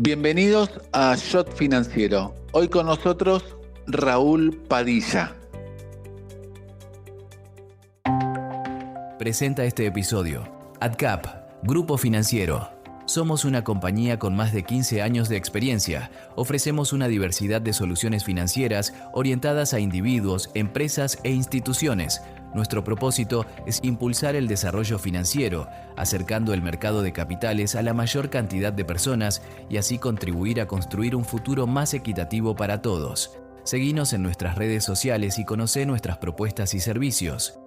Bienvenidos a Shot Financiero. Hoy con nosotros Raúl Padilla. Presenta este episodio AdCap, Grupo Financiero. Somos una compañía con más de 15 años de experiencia. Ofrecemos una diversidad de soluciones financieras orientadas a individuos, empresas e instituciones. Nuestro propósito es impulsar el desarrollo financiero, acercando el mercado de capitales a la mayor cantidad de personas y así contribuir a construir un futuro más equitativo para todos. Seguinos en nuestras redes sociales y conocé nuestras propuestas y servicios.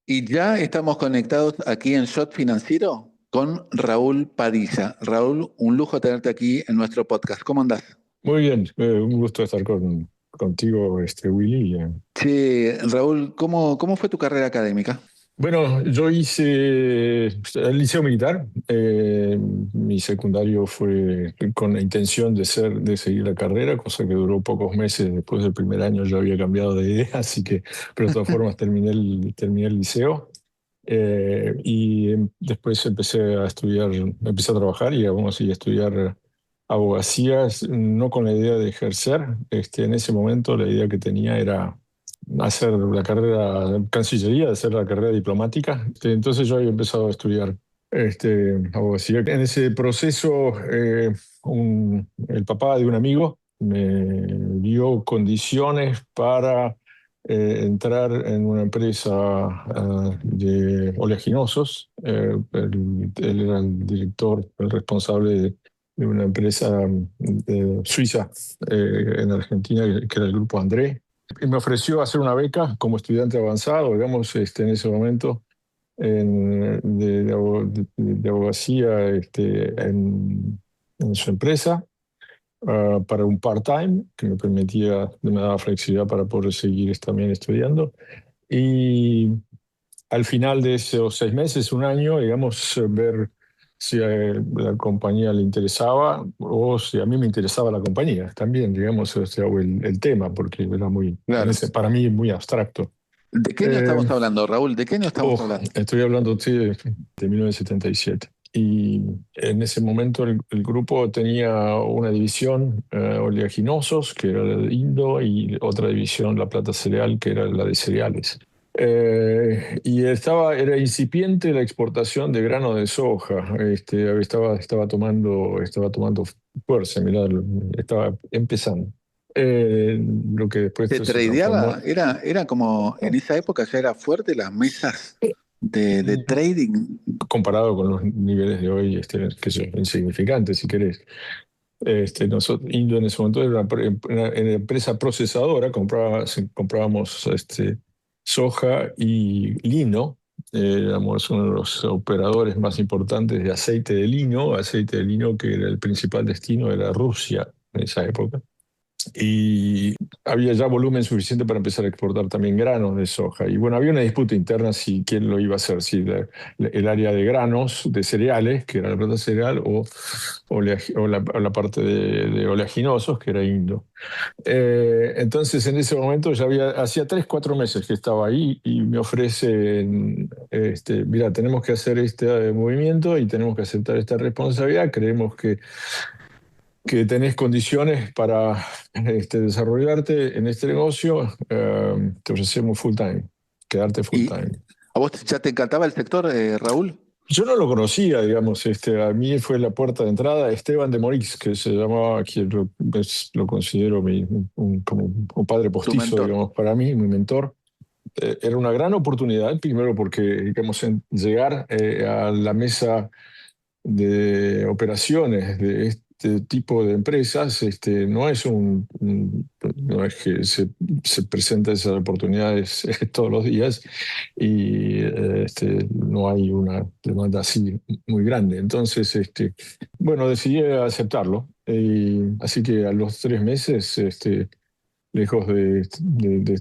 Y ya estamos conectados aquí en Shot Financiero con Raúl Padilla. Raúl, un lujo tenerte aquí en nuestro podcast. ¿Cómo andás? Muy bien, un gusto estar contigo, Willy. Che, Raúl, ¿cómo fue tu carrera académica? Bueno, yo hice el liceo militar. Mi secundario fue con la intención de seguir la carrera, cosa que duró pocos meses. Después del primer año yo había cambiado de idea, así que, pero de todas formas terminé el liceo. Después empecé a trabajar y aún así a estudiar abogacía, no con la idea de ejercer. En ese momento la idea que tenía era hacer la carrera de Cancillería, hacer la carrera diplomática. Entonces yo había empezado a estudiar abogacía. En ese proceso, el papá de un amigo me dio condiciones para entrar en una empresa de oleaginosos. Él era el director, el responsable de una empresa suiza en Argentina, que era el Grupo André. Y me ofreció hacer una beca como estudiante avanzado, digamos, en ese momento, de abogacía en su empresa, para un part-time que me daba flexibilidad para poder seguir también estudiando. Y al final de esos 6 meses, un año, digamos, ver si a la compañía le interesaba o si a mí me interesaba la compañía también, digamos, o el tema, porque era Claro. para mí muy abstracto. ¿De qué año estamos hablando, Raúl? ¿De qué año estamos hablando? Estoy hablando sí, de 1977. Y en ese momento el grupo tenía una división, oleaginosos, que era la de Indo, y otra división, La Plata Cereal, que era la de cereales. Era incipiente la exportación de grano de soja. Estaba tomando fuerza, mirá, estaba empezando. Lo que después ¿Se se transformó. tradeaba? Era como, en esa época ya era fuerte las mesas de trading. Comparado con los niveles de hoy, que son insignificantes, si querés. Indo en ese momento era una empresa procesadora. Comprábamos soja y lino. Éramos uno de los operadores más importantes de aceite de lino, que era el principal destino, era Rusia en esa época. Y había ya volumen suficiente para empezar a exportar también granos de soja. Y bueno, había una disputa interna si quién lo iba a hacer, si el área de granos, de cereales, que era la planta cereal, o la parte de oleaginosos, que era Indo. Entonces, en ese momento hacía 3, 4 meses que estaba ahí y me ofrecen, mira, tenemos que hacer este movimiento y tenemos que aceptar esta responsabilidad. Creemos que tenés condiciones para desarrollarte en este negocio. Te ofrecemos full time, quedarte full ¿Y time. a vos ya te encantaba el sector, Raúl? Yo no lo conocía, digamos, a mí fue la puerta de entrada Esteban de Morix, que se llamaba, quien lo considero como un padre postizo, digamos, para mí, mi mentor. Era una gran oportunidad, primero porque, digamos, llegar a la mesa de operaciones de este tipo de empresas, no es que se presentan esas oportunidades todos los días, y no hay una demanda así muy grande. Entonces, bueno, decidí aceptarlo. Así que a los 3 meses, lejos de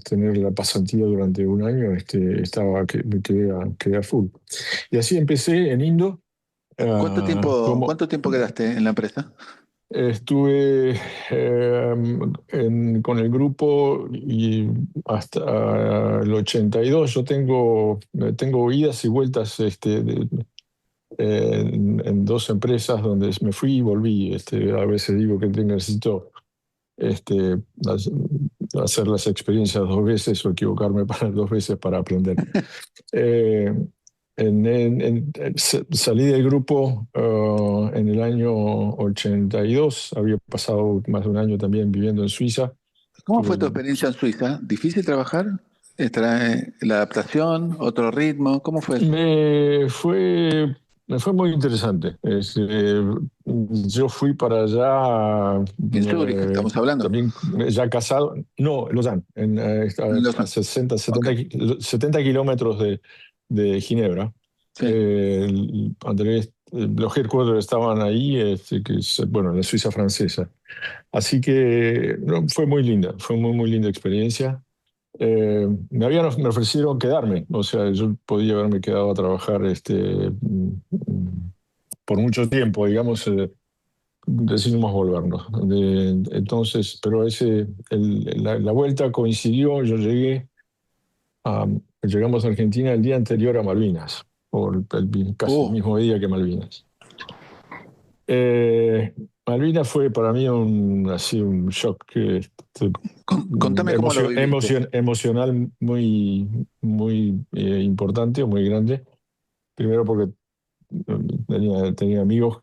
tener la pasantía durante un año, me quedé a full. Y así empecé en Indo. ¿Cuánto Como tiempo quedaste en la empresa? Estuve con el grupo y hasta el 82. Yo tengo idas y vueltas en dos empresas donde me fui y volví. A veces digo que necesito este, hacer las experiencias dos veces o equivocarme para dos veces para aprender. Eh, Salí del grupo en el año 82. Había pasado más de un año también viviendo en Suiza. ¿Cómo fue tu Tuve- experiencia en Suiza? ¿Difícil trabajar? ¿La adaptación? ¿Otro ritmo? ¿Cómo fue eso? me fue, me fue muy interesante. Yo fui para allá En Zúrich, estamos hablando. también ya casado. No, Lausanne, En a Lausanne. 60, Ok, 70 kilómetros de Ginebra. sí. Andrés, los headquarters estaban ahí, que es, bueno, en la Suiza francesa. Así que no, fue muy linda, fue muy linda experiencia. Me ofrecieron quedarme, o sea, yo podía haberme quedado a trabajar por mucho tiempo, digamos, decidimos volvernos. Entonces, pero la vuelta coincidió, llegamos a Argentina el día anterior a Malvinas, casi el Uh, mismo día que Malvinas. Eh, Malvinas fue para mí así un shock contame cómo lo viviste. emocional muy importante o muy grande. Primero porque tenía amigos,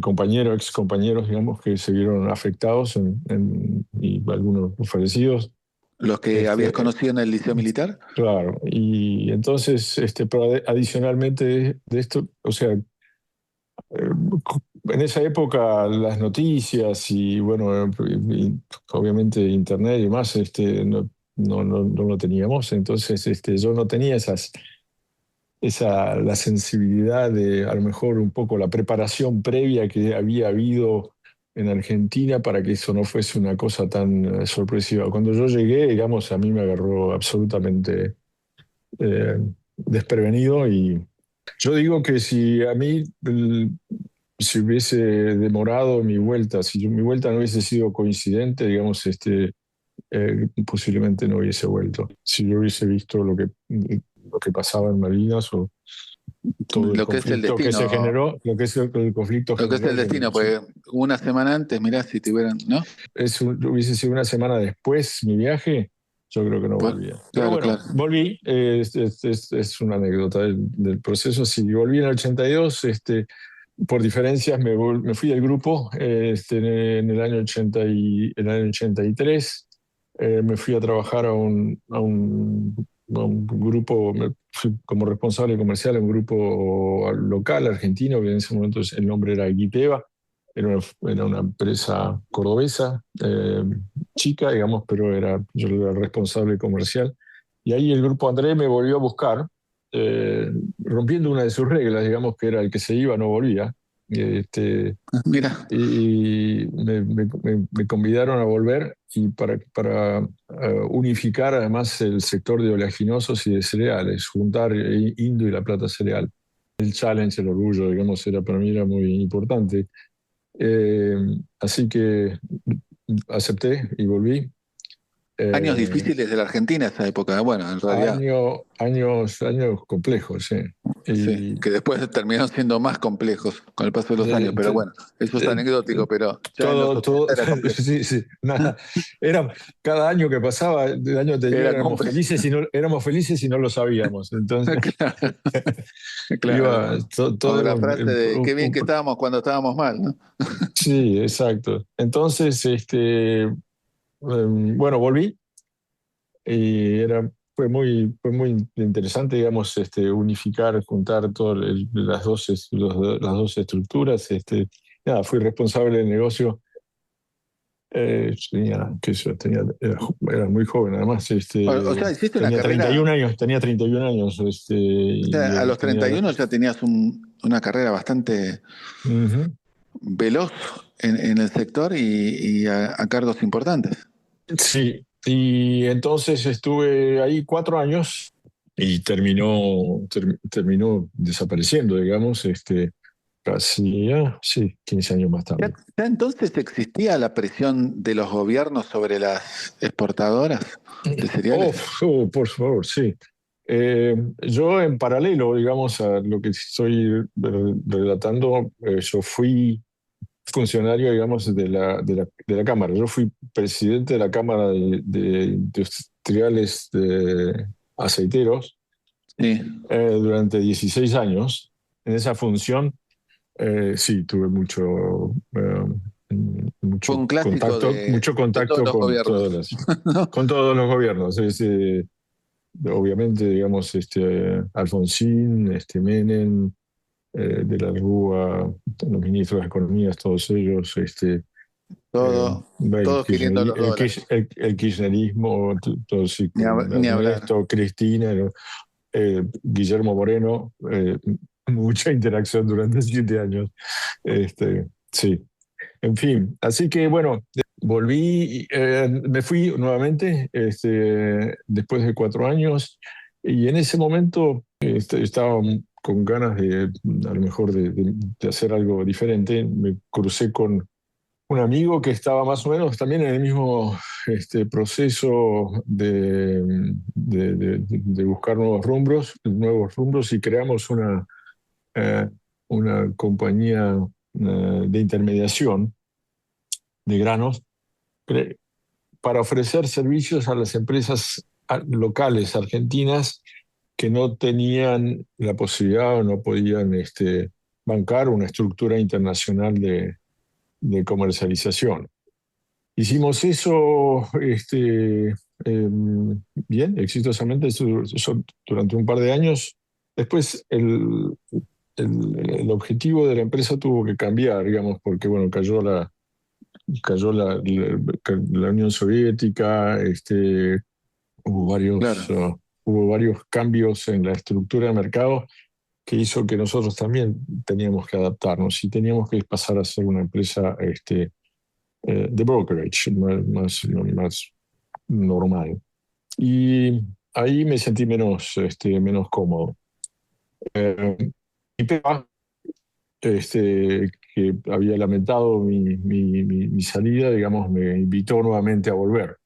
compañeros, ex compañeros, digamos, que se vieron afectados y algunos fallecidos. ¿Los que habías Este, conocido en el liceo militar? claro, y entonces, pero adicionalmente de esto, o sea, en esa época las noticias y bueno, obviamente internet y más, no lo teníamos. Entonces, yo no tenía la sensibilidad de a lo mejor un poco la preparación previa que había habido en Argentina para que eso no fuese una cosa tan sorpresiva. Cuando yo llegué, digamos, a mí me agarró absolutamente eh, desprevenido. Y yo digo que si a mí si hubiese demorado mi vuelta, mi vuelta no hubiese sido coincidente, digamos, posiblemente no hubiese vuelto. Si yo hubiese visto lo que pasaba en Malvinas o todo el Lo que es el conflicto que se destino, generó, lo que es el conflicto lo que es el general, destino, pues una semana antes, mirá, si te hubieran, ¿no? hubiese sido una semana después mi viaje, yo creo que no Pues, volvía. Pero claro, bueno, claro. volví, es una anécdota del proceso. Sí, volví en el 82. Por diferencias me fui del grupo en el año 83. Me fui a trabajar a un grupo, me fui como responsable comercial en un grupo local argentino, que en ese momento el nombre era Equiteva. Era una empresa cordobesa, chica, digamos, pero yo era el responsable comercial. Y ahí el grupo André me volvió a buscar, rompiendo una de sus reglas, digamos, que era el que se iba no volvía. Mira, Y me convidaron a volver y para unificar además el sector de oleaginosos y de cereales, juntar Indo y La Plata Cereal. El challenge, el orgullo, digamos, para mí era muy importante. Eh, Así que acepté y volví. años Eh, difíciles de la Argentina esa época. Bueno, en realidad, Años complejos, sí. sí, Y que después terminaron siendo más complejos con el paso de los años, eh, pero bueno, eso es eh, anecdótico, pero ya en los todo, 80 era complejo. sí, sí, nada. Cada año que pasaba, el año anterior Era complejo. éramos felices y no lo sabíamos. Entonces, Claro, claro. iba, O todo era la frase de qué bien que estábamos cuando estábamos mal, ¿no? sí, exacto. Entonces, bueno, volví y fue muy interesante, digamos, unificar, juntar todas las dos estructuras. Nada, fui responsable del negocio. Era muy joven, además, O sea, hiciste una carrera, tenía 31 años, o sea, a los tenía, 31 ya tenías una carrera bastante ujú. veloz en el sector y a cargos importantes. Sí, y entonces estuve ahí 4 años y terminó desapareciendo, digamos, casi, sí, 15 años más ¿Ya, tarde. ya entonces existía la presión de los gobiernos sobre las exportadoras de Oh, cereales? por favor, sí. Yo en paralelo, digamos, a lo que estoy relatando, yo fui funcionario, digamos, de la Cámara. Yo fui presidente de la Cámara de Industriales de Aceiteros Sí. durante 16 años. En esa función, sí, tuve Fue un clásico mucho de todos contacto los gobiernos, ¿no? con todos los gobiernos. Obviamente, digamos, Alfonsín, Menem, de la Rúa, los ministros de Economía, todos ellos, Todos queriendo los dólares. el kirchnerismo, todo sí, con Ni hablar. Ernesto, Cristina, ¿no? Guillermo Moreno, mucha interacción durante 7 años. Sí, en fin, así que bueno, volví, me fui nuevamente después de 4 años y en ese momento estaba con ganas a lo mejor de hacer algo diferente. Me crucé con un amigo que estaba más o menos también en el mismo proceso de buscar nuevos rumbos y creamos eh, una compañía de intermediación de granos para ofrecer servicios a las empresas locales argentinas que no tenían la posibilidad o no podían bancar una estructura internacional de comercialización. Hicimos eso bien, exitosamente, eso durante un par de años. Después el objetivo de la empresa tuvo que cambiar, digamos, porque bueno, cayó la Unión Soviética, Claro. hubo varios cambios en la estructura de mercado que hizo que nosotros también teníamos que adaptarnos y teníamos que pasar a ser una empresa de brokerage, más normal. Y ahí me sentí menos cómodo. Mi papá, que había lamentado mi salida, digamos, me invitó nuevamente a volver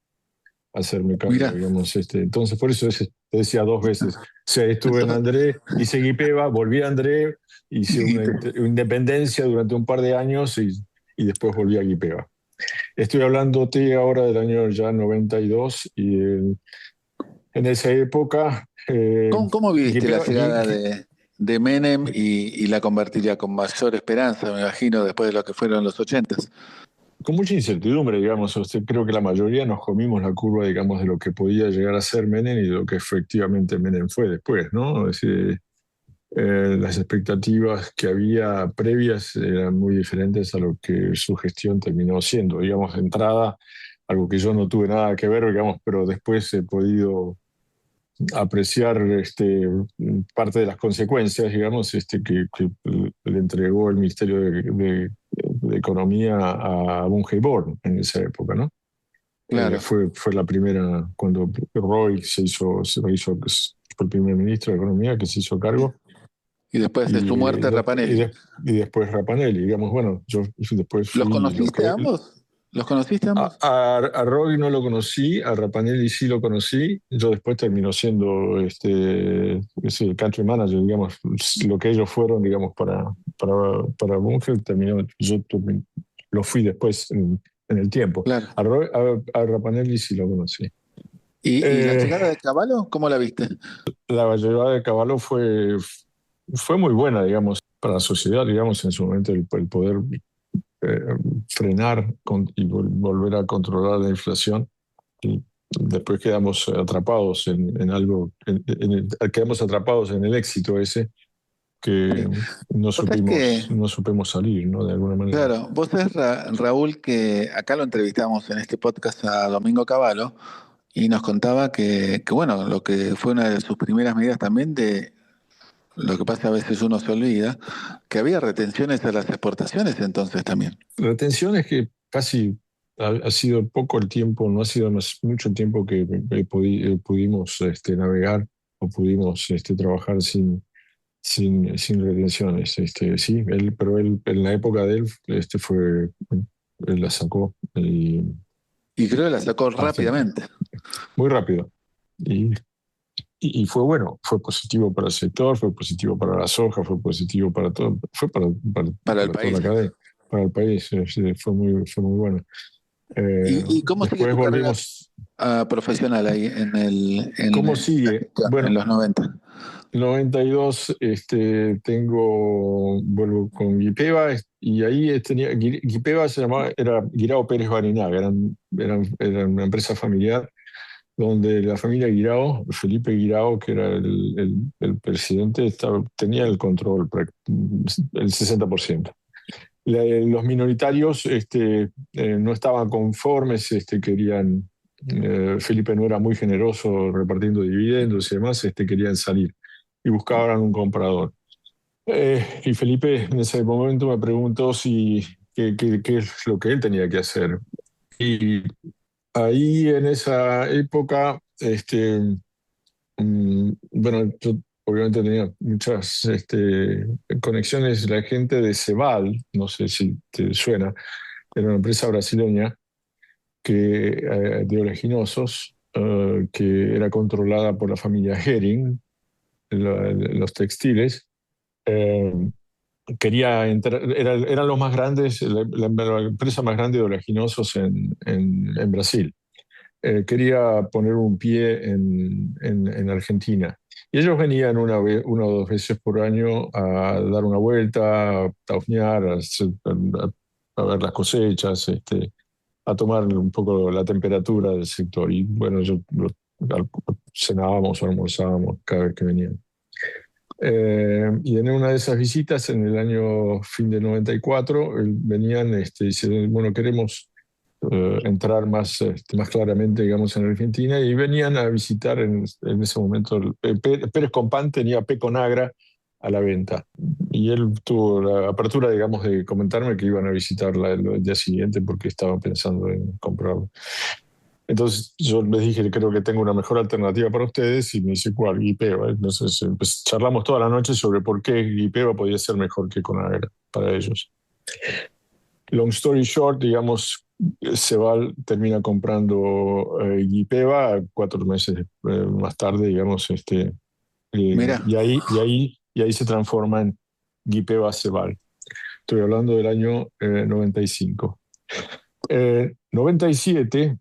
a hacerme cargo, Mira, digamos. Entonces, por eso te decía 2 veces. O sea, estuve en André, hice Guipeva, volví a André, hice una independencia durante un par de años y después volví a Guipeva. Estoy hablándote ahora del año ya 92 y en esa época, ¿cómo viviste la Guipeva, llegada de Menem y la convertiría con mayor esperanza, me imagino, después de lo que fueron los ochentas? con mucha incertidumbre, digamos. Creo que la mayoría nos comimos la curva, digamos, de lo que podía llegar a ser Menem y de lo que efectivamente Menem fue después, ¿no? Es decir, las expectativas que había previas eran muy diferentes a lo que su gestión terminó siendo. Digamos, de entrada, algo que yo no tuve nada que ver, digamos, pero después he podido apreciar parte de las consecuencias, digamos, que le entregó el Ministerio de Economía a Bungey Born en esa época, ¿no? Claro. Fue la primera, cuando Roy fue el primer ministro de Economía que se hizo cargo, Y después de su y, muerte, Rapanelli. y después Rapanelli, digamos, bueno, yo después ¿Los fui lo conociste a que... ambos? ¿Los conociste a ambos? A Roy no lo conocí, a Rapanelli sí lo conocí. Yo después terminó siendo ese country manager, digamos, lo que ellos fueron, digamos, para Bunge, lo fui después en el tiempo. Claro. A Rapanelli sí lo conocí. ¿Y la Eh, llegada de Cavallo, cómo la viste? la llegada de Caballo fue muy buena, digamos, para la sociedad, digamos, en su momento el poder eh, frenar y volver a controlar la inflación. Y después quedamos atrapados en algo, quedamos atrapados en el éxito ese que Sí. Vos sabés que, no supimos salir, ¿no? De alguna manera. claro, vos sabés, Raúl, que acá lo entrevistamos en este podcast a Domingo Cavallo y nos contaba que, bueno, lo que fue una de sus primeras medidas también de lo que pasa a veces uno se olvida, que había retenciones a las exportaciones entonces también. La tensión es que casi ha sido poco el tiempo, no ha sido mucho el tiempo que pudimos navegar o pudimos trabajar sin retenciones. Sí, pero él, en la época de él, él la sacó Y creo que la sacó hasta rápidamente. muy rápido. Y, y fue bueno, fue positivo para el sector, fue positivo para la soja, fue positivo para todo, fue para, Para el para toda país. la cadena, para el país. Fue muy bueno. ¿Y cómo sigue Después tu carrera volvimos. profesional ahí en ¿Cómo la sigue? gestión, en Bueno, los 90? 92, vuelvo con Guipeva, y ahí Guipeva se llamaba, era Guirao Pérez Barinaga, era una empresa familiar donde la familia Guirao, Felipe Guirao, que era el presidente, tenía el control, el 60%. Los minoritarios no estaban conformes, Felipe no era muy generoso repartiendo dividendos y demás, querían salir y buscaban un comprador. Y Felipe en ese momento me preguntó qué es lo que él tenía que hacer. Y ahí en esa época, bueno, yo obviamente tenía muchas conexiones. La gente de Ceval, no sé si te suena, era una empresa brasileña de oleaginosos, que era controlada por la familia Hering, los textiles. Eh, Quería entrar, eran los más grandes, la empresa más grande de oleaginosos en Brasil. Quería poner un pie en Argentina. Y ellos venían una o dos veces por año a dar una vuelta, a husmear, a ver las cosechas, a tomar un poco la temperatura del sector. Y bueno, cenábamos o almorzábamos cada vez que venían. Y en una de esas visitas, en el año fin de 94, venían y dicen, bueno, queremos entrar más claramente, digamos, en Argentina, y venían a visitar en ese momento. Pérez Compán tenía Peconagra a la venta, y él tuvo la apertura, digamos, de comentarme que iban a visitarla el día siguiente porque estaban pensando en comprarlo. Entonces yo les dije, creo que tengo una mejor alternativa para ustedes, y me dice, ¿cuál? Guipeva. Entonces charlamos toda la noche sobre por qué Guipeva podía ser mejor que Conagra para ellos. Long story short, digamos, Ceval termina comprando Guipeva 4 meses más tarde, digamos, Mira, y ahí se transforma en Guipeva Ceval. Estoy hablando del año 95. 97,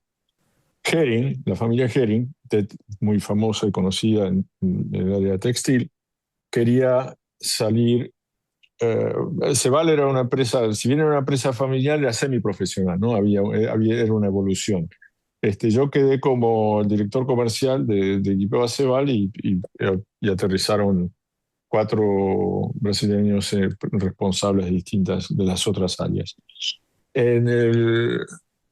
Hering, la familia Hering, muy famosa y conocida en el área textil, quería salir. Ceval era una empresa, si bien era una empresa familiar, era semiprofesional, ¿no? Era una evolución. Yo quedé como el director comercial de Guipeva Ceval, y aterrizaron 4 brasileños responsables de las otras áreas. En el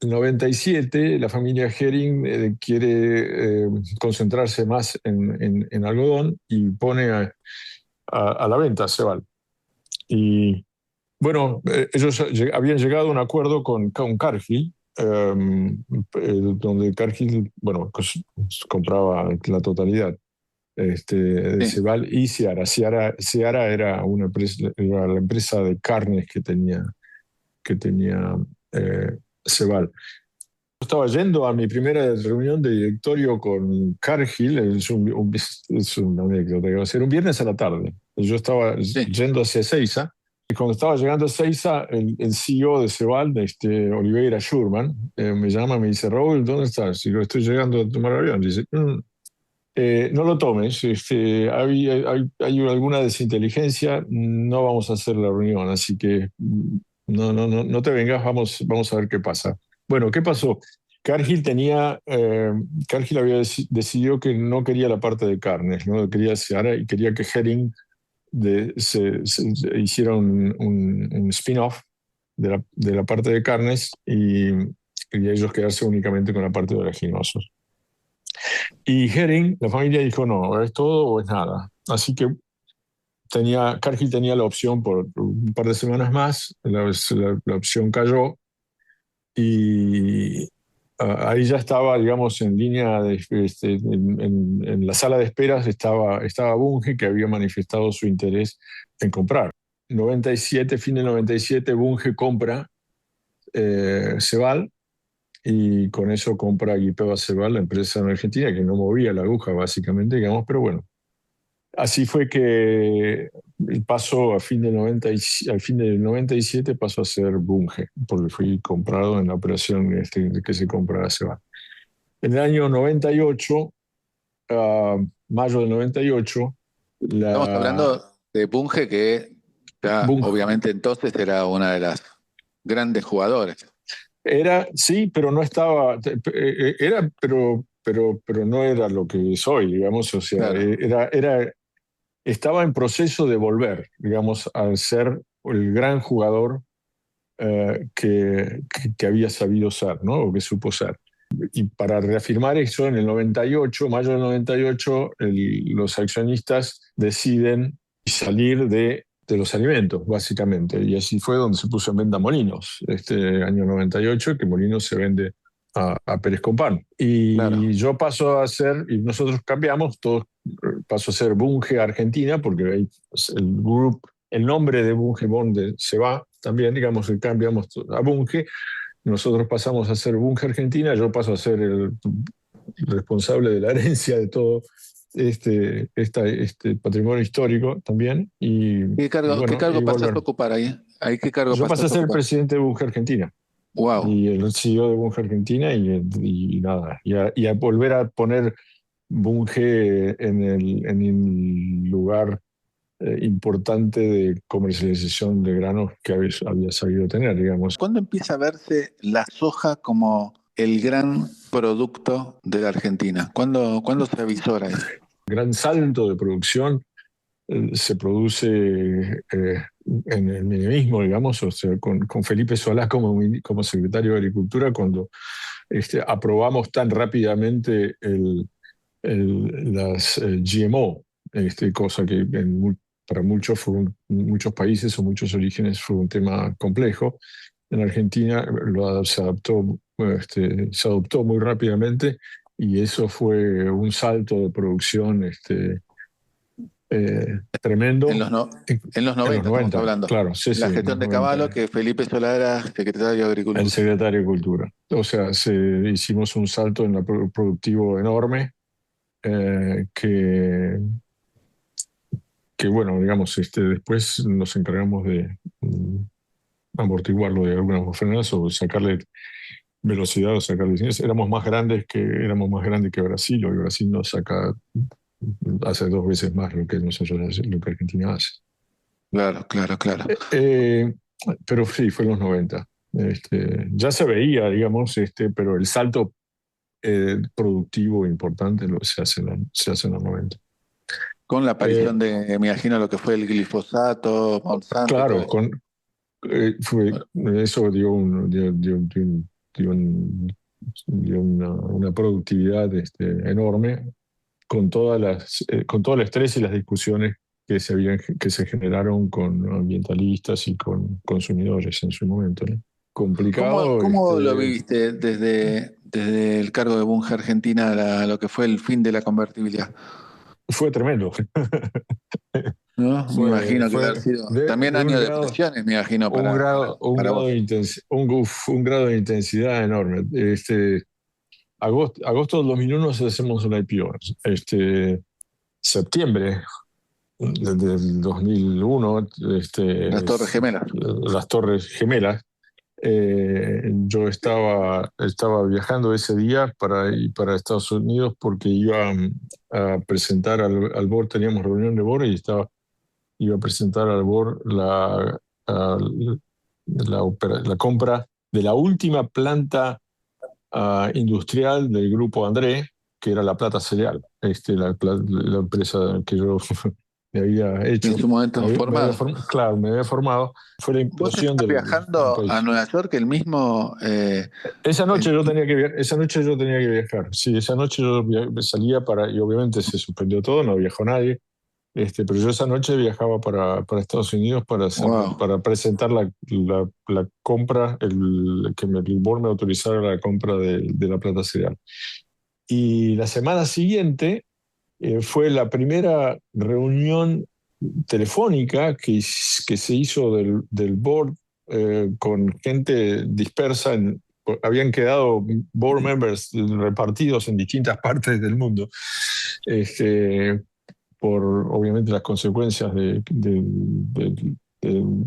97, la familia Hering quiere concentrarse más en algodón, y pone a la venta Ceval. Y bueno, ellos habían llegado a un acuerdo con Cargill, donde Cargill, bueno, compraba la totalidad de sí. Ceval y Seara. Seara era la empresa de carnes que tenía Ceval. Yo estaba yendo a mi primera reunión de directorio con Cargill, es una anécdota que va a ser un viernes a la tarde. Yo estaba Sí. yendo hacia Ezeiza, y cuando estaba llegando a Ezeiza, el CEO de Ceval, Oliveira Schurman, me llama y me dice, Raúl, ¿dónde estás? Y yo estoy llegando a tomar avión. Dice, no lo tomes, hay alguna desinteligencia, no vamos a hacer la reunión, así que no te vengas, vamos a ver qué pasa. Bueno, ¿qué pasó? Cargill Cargill había decidido que no quería la parte de carnes, no quería Seara, y quería que Hering hiciera un spin-off de la parte de carnes, y ellos quedarse únicamente con la parte de oleaginosos. Y Hering, la familia dijo, no, es todo o es nada. Así que Cargill tenía la opción por un par de semanas más, la opción cayó, y ahí ya estaba, digamos, en línea en la sala de esperas estaba Bunge, que había manifestado su interés en comprar. 97, fin del 97, Bunge compra Ceval, y con eso compra Guipeva Ceval, la empresa en Argentina, que no movía la aguja, básicamente, digamos, pero bueno. Así fue que pasó al fin del 97 pasó a ser Bunge, porque fui comprado en la operación que se compra Ceval. En el año 98, mayo del 98, Estamos la hablando de Bunge, que ya, Bunge obviamente entonces era una de las grandes jugadores. era, sí, pero no estaba, pero no era lo que soy, digamos, o sea, Claro. estaba en proceso de volver, digamos, a ser el gran jugador que había sabido ser, ¿no? O que supo ser. Y para reafirmar eso, en el 98, mayo del 98, los accionistas deciden salir de los alimentos, básicamente. Y así fue donde se puso en venta Molinos, este año 98, que Molinos se vende a Pérez Compán. Claro. Y yo paso a ser, y nosotros cambiamos, todos paso a ser Bunge Argentina, porque ahí el nombre de Bunge Bonde se va también, digamos, que cambiamos a Bunge. Nosotros pasamos a ser Bunge Argentina, yo paso a ser el responsable de la herencia de todo este patrimonio histórico también. Y Qué bueno, y cargo pasás a volver. ocupar ahí? ¿Ahí qué cargo Yo pasé a pasás a ser el ocupar? presidente de Bunge Argentina Wow. y el CEO de Bunge Argentina y nada, y a volver a poner Bunge en el lugar importante de comercialización de granos que había sabido tener, digamos. ¿Cuándo empieza a verse la soja como el gran producto de la Argentina? ¿Cuándo se avisora eso? Gran salto de producción se produce en el menemismo, digamos, o sea, con Felipe Solá como secretario de Agricultura, cuando aprobamos tan rápidamente las GMO, cosa que para muchos países o muchos orígenes fue un tema complejo. En Argentina se adoptó muy rápidamente y eso fue un salto de producción En tremendo los, no- en, en los en los 90 estamos 90, hablando. claro, sí, sí, La en los gestión de Caballo, 90, que Felipe Solá era secretario de el Agricultura. secretario de Cultura. O sea, hicimos un salto en productivo enorme eh, que, que, bueno, digamos, después nos encargamos de amortiguarlo de algunas frenadas o sacarle velocidad o sacarle ciencia. Éramos más grandes que Brasil, y Brasil nos hace 2 veces más lo que Argentina hace. Claro, claro, claro. Eh, pero sí, fue en los 90. Ya se veía, digamos, pero el salto productivo importante se hace en los 90. Con la Eh, aparición de, me imagino, lo que fue el glifosato, Monsanto y todo claro, eso. Bueno, eso dio una productividad enorme con todo el estrés y las discusiones que se generaron con ambientalistas y con consumidores en su momento, ¿no? Complicado, ¿cómo lo viviste desde el cargo de Bunge Argentina a lo que fue el fin de la convertibilidad? fue tremendo. ¿No? Me Fue, imagino que debe haber fue sido también de un año de grado, presiones, me imagino, un para grado vos. un grado de intensidad enorme. Agosto del 2001 hacemos un IPO. Septiembre del 2001, Las Torres Gemelas. las Torres Gemelas. Yo estaba viajando ese día para Estados Unidos porque iba a presentar al board, teníamos reunión de board y iba a presentar al board la compra de la última planta industrial del grupo André, que era La Plata Cereal, la empresa que yo me había En hecho, su momento formado. claro, me había formado. Fue la Vos implosión estás del viajando a país. Nueva York el mismo... Esa noche yo tenía que viajar. Sí, esa noche salía y obviamente se suspendió todo, no viajó nadie. Pero yo esa noche viajaba para Estados Unidos Wow. para presentar la compra, que el board me autorizara la compra de la plata cereal. Y la semana siguiente fue la primera reunión telefónica que se hizo del board con gente dispersa. Habían quedado board members repartidos en distintas partes del mundo. Por obviamente las consecuencias de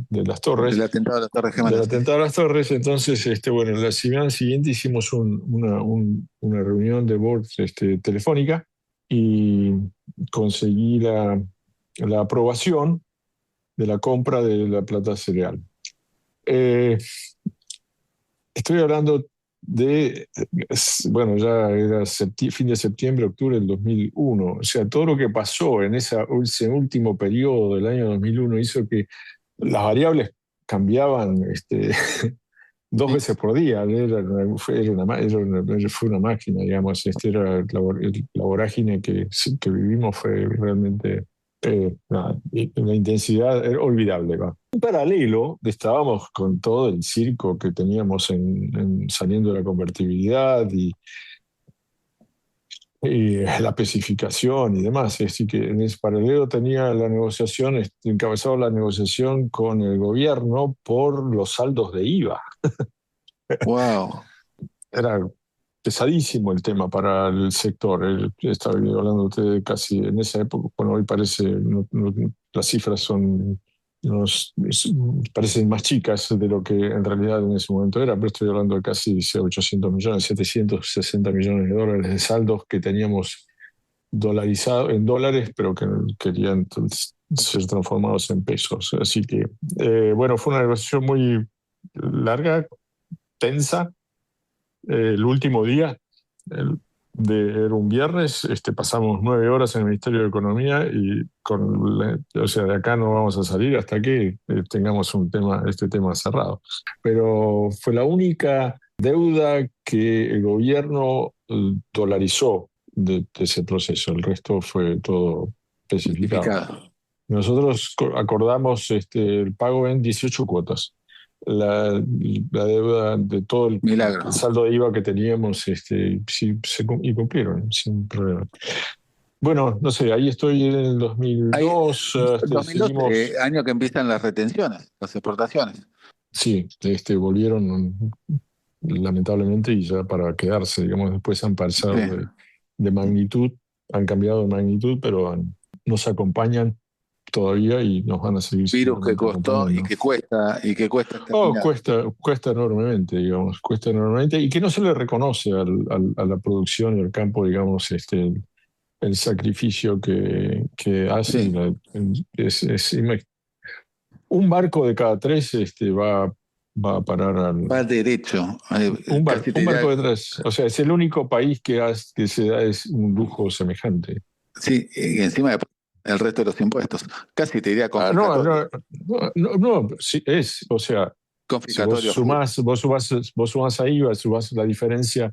las torres, Del atentado de las Torres del Gemelas, sí. atentado a las torres. Entonces, bueno, la semana siguiente hicimos una reunión de board telefónica y conseguí la aprobación de la compra de la plata cereal. Estoy hablando bueno, ya era fin de septiembre, octubre del 2001. O sea, todo lo que pasó en ese último periodo del año 2001 hizo que las variables cambiaban dos Sí. veces por día. Fue una máquina, digamos. Era la vorágine que vivimos fue realmente una intensidad olvidable. ¿Va? En paralelo, estábamos con todo el circo que teníamos saliendo de la convertibilidad y la especificación y demás. Así que en ese paralelo tenía la negociación, encabezado la negociación con el gobierno por los saldos de IVA. Wow. Era pesadísimo el tema para el sector. Estaba hablando usted de casi en esa época, bueno, hoy parece, las cifras parecen más chicas de lo que en realidad en ese momento era, pero estoy hablando de casi 800 millones, 760 millones de dólares de saldos que teníamos dolarizados en dólares, pero que querían ser transformados en pesos. Así que, bueno, fue una negociación muy larga, tensa. El último día era un viernes, pasamos 9 horas en el Ministerio de Economía y o sea, de acá no vamos a salir hasta que tengamos este tema cerrado. Pero fue la única deuda que el gobierno dolarizó de ese proceso. El resto fue todo especificado. Nosotros acordamos el pago en 18 cuotas. La deuda de todo el Milagro. saldo de IVA que teníamos, y cumplieron sin problema. Bueno, no sé, ahí estoy en el 2002. 2002, Seguimos. año que empiezan las retenciones, las exportaciones. Sí, volvieron lamentablemente y ya para quedarse, digamos, después han pasado Sí. de magnitud, han cambiado de magnitud, pero nos acompañan todavía y nos van a seguir Virus que costó acompañando. y que cuesta exterminar. Cuesta enormemente, digamos, cuesta enormemente y que no se le reconoce a la producción y al campo, digamos, el sacrificio que hacen. Sí. Un barco de cada tres va a parar Va derecho. Casi te un diría, barco de tres. O sea, es el único país que se da un lujo semejante. sí, y encima el resto de los impuestos. Casi te diría confiscatorio. Sí, o sea, si Confiscatorio full. vos sumás ahí, sumás la diferencia.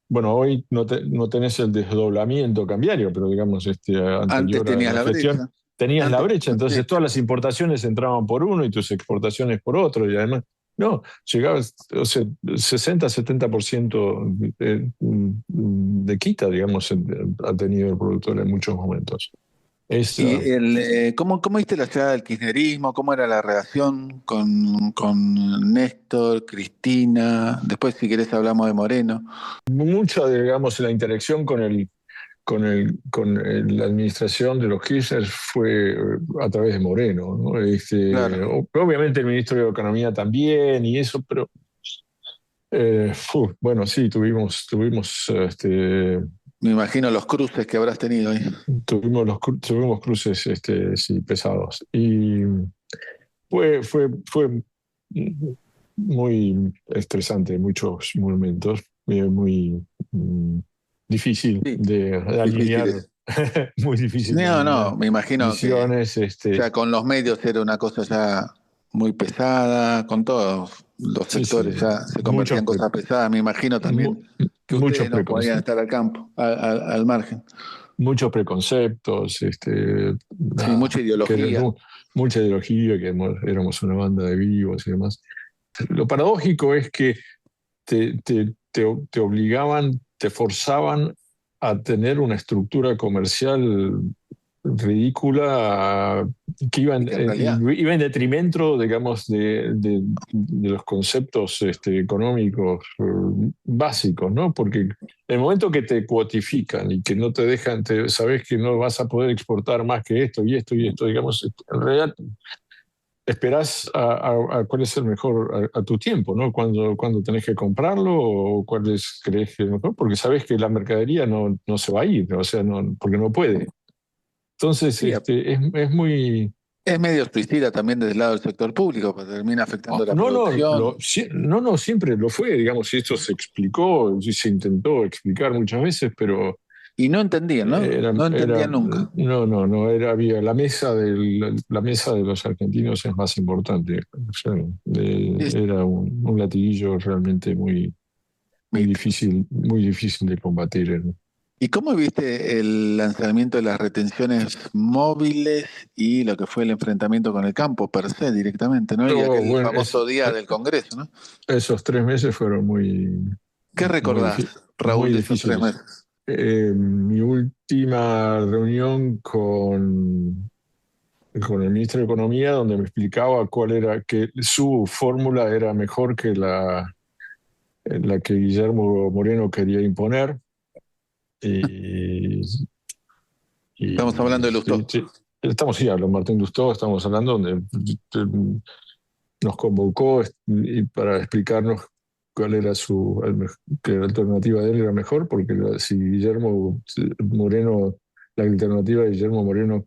Bueno, hoy no tenés el desdoblamiento cambiario, pero digamos, Antes anterior a tenías la la gestión, brecha. tenías la Antes, brecha, entonces todas las importaciones entraban por uno y tus exportaciones por otro, y además, no, llegabas, o sea, 60-70% de quita, digamos, ha tenido el productor en muchos momentos. ¿Y cómo viste la llegada del kirchnerismo? ¿Cómo era la relación con Néstor, Cristina? Después, si querés, hablamos de Moreno. Mucha, digamos, la interacción con la administración de los Kirchner fue a través de Moreno, ¿no? Claro. Obviamente el ministro de Economía también y eso, pero bueno, sí, Me imagino los cruces que habrás tenido ahí. tuvimos cruces sí, pesados. Y fue muy estresante en muchos momentos, muy difícil Sí, de alinear, difíciles. muy difícil de No, alinear no, me imagino que visiones. ya con los medios era una cosa ya muy pesada, con todos los Sí, sí, sectores ya se convertían muchos, en cosas pesadas. Me imagino mu- también que muchos ustedes no podían preconceptos. estar al campo, al margen. muchos preconceptos, Sí, nada, mucha ideología. mucha ideología, que éramos una banda de vivos y demás. Lo paradójico es que te obligaban, te forzaban a tener una estructura comercial ridícula que Y que en realidad, iba en detrimento, digamos, de los conceptos económicos básicos, ¿no? Porque el momento que te cuotifican y que no te dejan, sabes que no vas a poder exportar más que esto y esto y esto, digamos, en realidad esperás a cuál es el mejor a tu tiempo, ¿no? Cuando tenés que comprarlo o cuál crees que es mejor, porque sabes que la mercadería no se va a ir, o sea, porque no puede. Entonces, sí, es muy... es medio suicida también desde el lado del sector público, porque termina afectando la No, no, producción. no, siempre lo fue, digamos, y esto se explicó, y se intentó explicar muchas veces, pero Y no entendían, ¿no? No entendían nunca. no, había la mesa de los argentinos es más importante. O sea, Sí, era un latiguillo realmente sí. muy difícil de combatir. ¿Y cómo viste el lanzamiento de las retenciones móviles y lo que fue el enfrentamiento con el campo per se directamente, ¿no? Y No, aquel bueno, famoso día del Congreso, ¿no? esos 3 meses fueron ¿Qué recordás, Raúl, muy de esos tres difíciles. meses? Mi última reunión con el ministro de Economía, donde me explicaba cuál era, que su fórmula era mejor que la que Guillermo Moreno quería imponer. Y, Estamos hablando de sí, Lustó. sí. Estamos, sí, hablando Martín Lustó, estamos hablando donde nos convocó para explicarnos cuál era que la alternativa de él era mejor, porque si Guillermo Moreno, la alternativa de Guillermo Moreno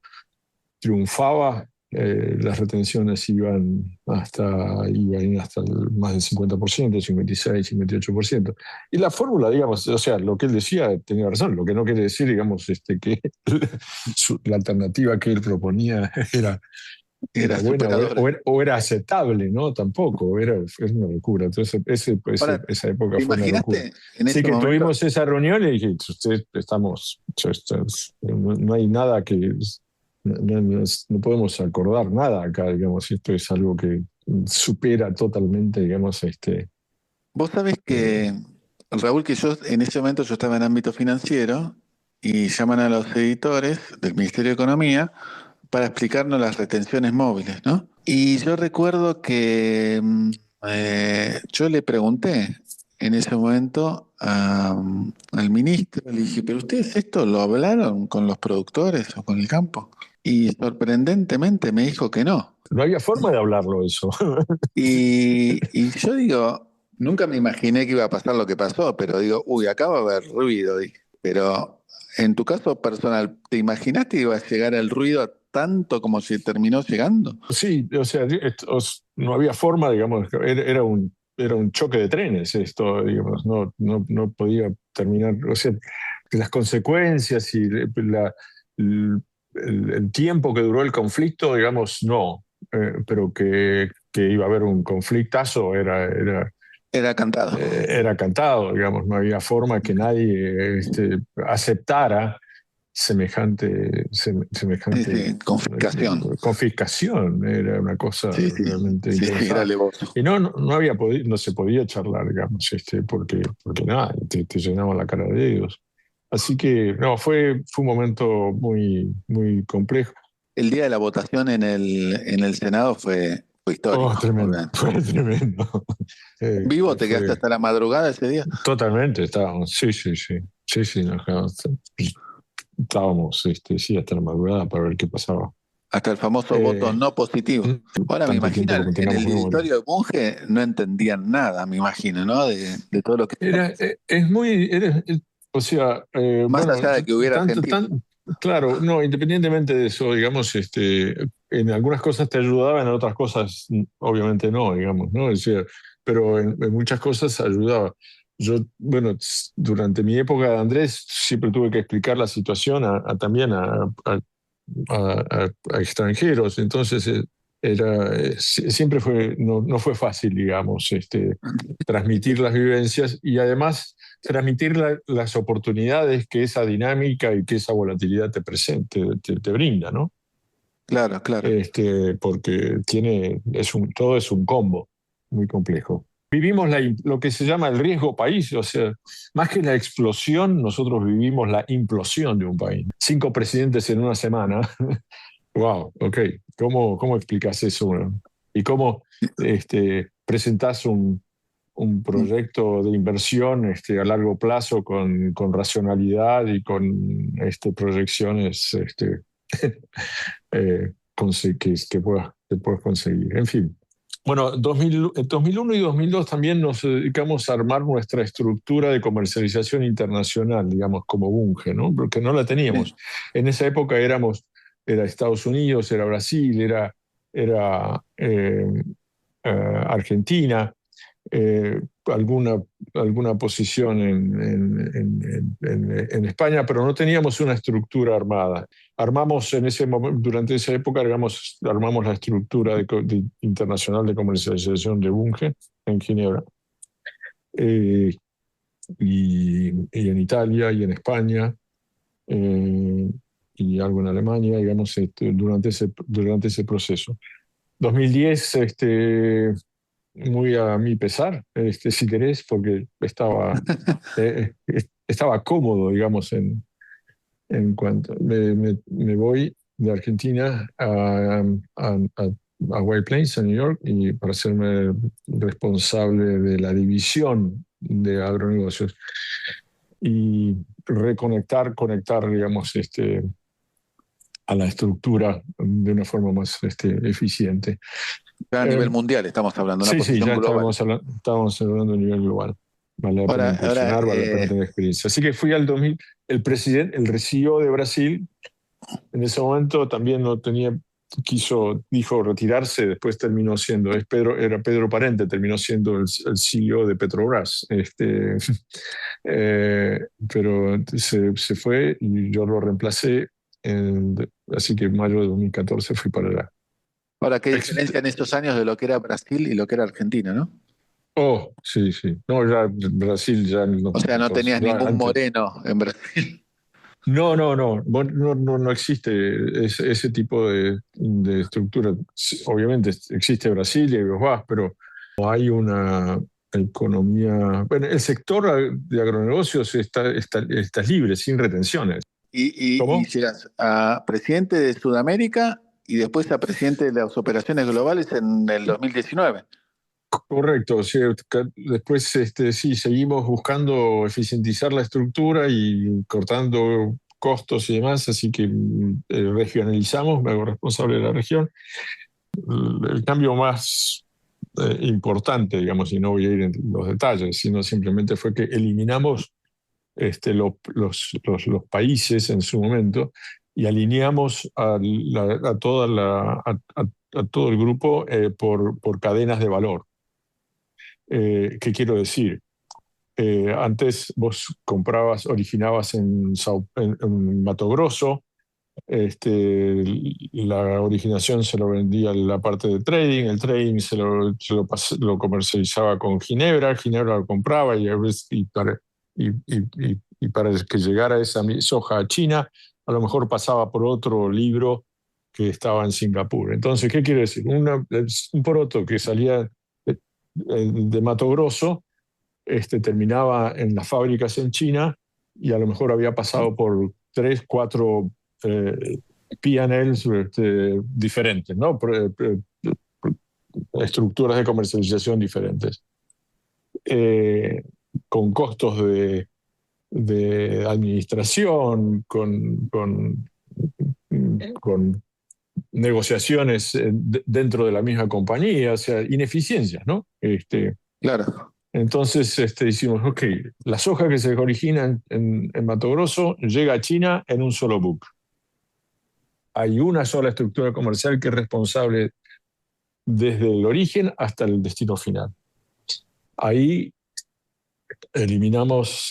triunfaba, las retenciones iban hasta más del 50%, 56, 58%. Y la fórmula, digamos, o sea, lo que él decía tenía razón, lo que no quiere decir, digamos, que la alternativa que él proponía era Era buena superadora. o era aceptable, ¿no? Tampoco, era una locura. Entonces, Ahora, esa época ¿te fue una locura. imaginaste en Así ese que momento? tuvimos esa reunión y dije, no hay nada que, no podemos acordar nada acá, digamos, esto es algo que supera totalmente, digamos, Vos sabés eh, que, Raúl, que yo en ese momento yo estaba en ámbito financiero y llaman a los editores del Ministerio de Economía para explicarnos las retenciones móviles, ¿no? Y yo recuerdo que yo le pregunté en ese momento al ministro, le dije, ¿pero ustedes esto lo hablaron con los productores o con el campo? Y sorprendentemente me dijo que no. no había forma de hablarlo eso. Y yo digo, nunca me imaginé que iba a pasar lo que pasó, pero digo, uy, acá va a haber ruido, dije. Pero en tu caso personal, ¿te imaginaste que iba a llegar el ruido a tanto como se terminó llegando? Sí, o sea, no había forma, digamos, era un choque de trenes esto, digamos, no podía terminar, o sea, las consecuencias y el tiempo que duró el conflicto, digamos, no, pero que iba a haber un conflictazo Era cantado. era cantado, digamos, no había forma que nadie aceptara Sí, semejante sí, confiscación. confiscación, era una cosa Sí, sí, realmente sí, sí, era impensable. alevoso. Y no se podía charlar, digamos, porque nada, te llenaban la cara de ellos. Así que no, fue un momento muy complejo. El día de la votación en el Senado fue Oh, histórico, tremendo, obviamente. fue tremendo. ¿Vivo? ¿Te quedaste Fue hasta la madrugada ese día? totalmente, sí, sí, sí, sí, sí, estábamos, sí, hasta la madrugada para ver qué pasaba. Hasta el famoso voto Eh, no positivo. Ahora me Tanto imagino, tiempo como en tengamos el memoria. editorio de Monje no entendían nada, me imagino, ¿no? De todo lo que... Es muy, o sea, Más bueno, allá de que hubiera tanto, argentinos. claro, no, independientemente de eso, digamos, en algunas cosas te ayudaban, en otras cosas obviamente no, digamos, ¿no? Es decir, pero en muchas cosas ayudaba. Yo, bueno, durante mi época de Andrés siempre tuve que explicar la situación también a extranjeros, entonces siempre no fue fácil, digamos, transmitir las vivencias y además transmitir las oportunidades que esa dinámica y que esa volatilidad te brinda, ¿no? Claro, claro. Porque todo es un combo muy complejo. Vivimos lo que se llama el riesgo país, o sea, más que la explosión, nosotros vivimos la implosión de un país. 5 presidentes en una semana. Wow, ok. ¿Cómo explicas eso? ¿Y cómo presentás un proyecto de inversión a largo plazo con racionalidad y con proyecciones que puedas conseguir? En fin. Bueno, 2001 y 2002 también nos dedicamos a armar nuestra estructura de comercialización internacional, digamos, como Bunge, ¿no? Porque no la teníamos. Sí. En esa época era Estados Unidos, era Brasil, era Argentina, alguna posición en España, pero no teníamos una estructura armada. Armamos en ese momento, durante esa época, armamos la estructura internacional de comercialización de Bunge en Ginebra, eh, y en Italia y en España, eh, y algo en Alemania, digamos, durante ese proceso. 2010, muy a mi pesar, si querés, porque estaba cómodo, digamos, en cuanto me voy de Argentina a White Plains, a New York, y para hacerme responsable de la división de agronegocios y conectar, digamos, a la estructura de una forma más eficiente. Ya a nivel mundial estamos hablando, una Sí, sí, posición ya global. estábamos hablando a nivel global. Vale la pena Ahora, incursionar, vale la pena tener experiencia. Así que fui al 2000, el CEO de Brasil, en ese momento también no tenía, dijo retirarse, después terminó siendo, era Pedro Parente, terminó siendo el CEO de Petrobras. Pero se fue y yo lo reemplacé, así que en mayo de 2014 fui para allá. ahora, ¿qué diferencia en estos años de lo que era Brasil y lo que era Argentina, ¿no? Oh, sí, sí. No, ya Brasil ya no. O sea, no Entonces, tenías ya ningún antes. moreno en Brasil. No. No existe ese tipo de estructura. Sí, obviamente existe Brasil y Uruguay, pero no hay una economía. Bueno, el sector de agronegocios está libre, sin retenciones. Y ¿Cómo? llegas a presidente de Sudamérica y después a presidente de las operaciones globales en el 2019. Correcto, sí, después sí, seguimos buscando eficientizar la estructura y cortando costos y demás, así que regionalizamos, me hago responsable de la región. El cambio más importante, y no voy a ir en los detalles, sino simplemente fue que eliminamos los países en su momento y alineamos a todo el grupo por cadenas de valor. ¿Qué quiero decir? Antes vos originabas en Mato Grosso, la originación se lo vendía a la parte de trading, el trading lo comercializaba con Ginebra, Ginebra lo compraba y para que llegara esa soja a China, a lo mejor pasaba por otro libro que estaba en Singapur. Entonces, ¿qué quiere decir? Un poroto que salía de Mato Grosso, terminaba en las fábricas en China y a lo mejor había pasado por 3, 4 P&Ls diferentes, ¿no? Estructuras de comercialización diferentes, eh, con costos de administración, con negociaciones dentro de la misma compañía, o sea, ineficiencias, ¿no? Claro. Entonces hicimos, ok, la soja que se origina en Mato Grosso llega a China en un solo book. Hay una sola estructura comercial que es responsable desde el origen hasta el destino final. Ahí eliminamos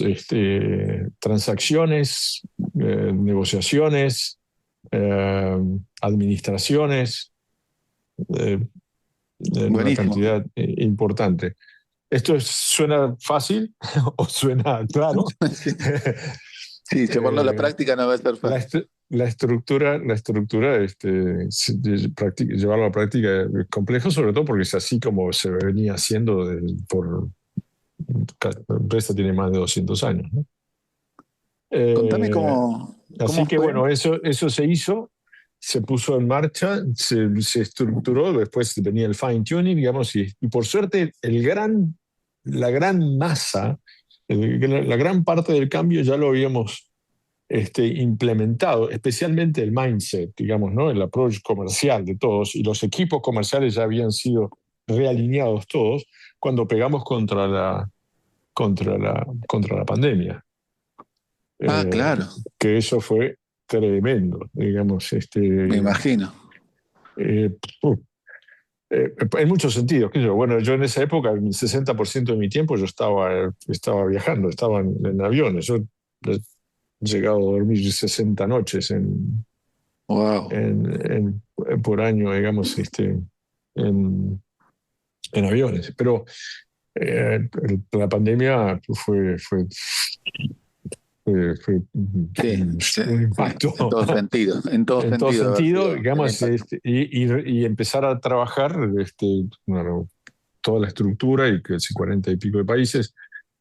transacciones, negociaciones, administraciones, eh, en una Buenísimo. cantidad importante. ¿Esto suena fácil o suena claro? Sí, sí, llevarlo a la Eh, práctica no va a ser fácil. la estructura, llevarlo a la práctica es complejo, sobre todo porque es así como se venía haciendo la empresa tiene más de 200 años, ¿no? Contame Eh, cómo Así que fue. bueno, eso se hizo, se puso en marcha, se estructuró, después venía el fine tuning, digamos, y por suerte la gran masa, la gran parte del cambio ya lo habíamos implementado, especialmente el mindset, digamos, ¿no? El approach comercial de todos, y los equipos comerciales ya habían sido realineados todos cuando pegamos contra la pandemia. Ah, Eh, claro, que eso fue tremendo, digamos, me imagino. eh, uf, en muchos sentidos. ¿Qué sé yo? Bueno, yo en esa época, el 60% de mi tiempo yo estaba viajando, estaba en aviones. Yo he llegado a dormir 60 noches Wow. por año, digamos, en, en aviones. Pero la pandemia fue Sí, sí, un sí, impacto en todo en todo sentido haber sentido, sido el digamos, impacto. y empezar a trabajar bueno, toda la estructura y casi 40 y pico de países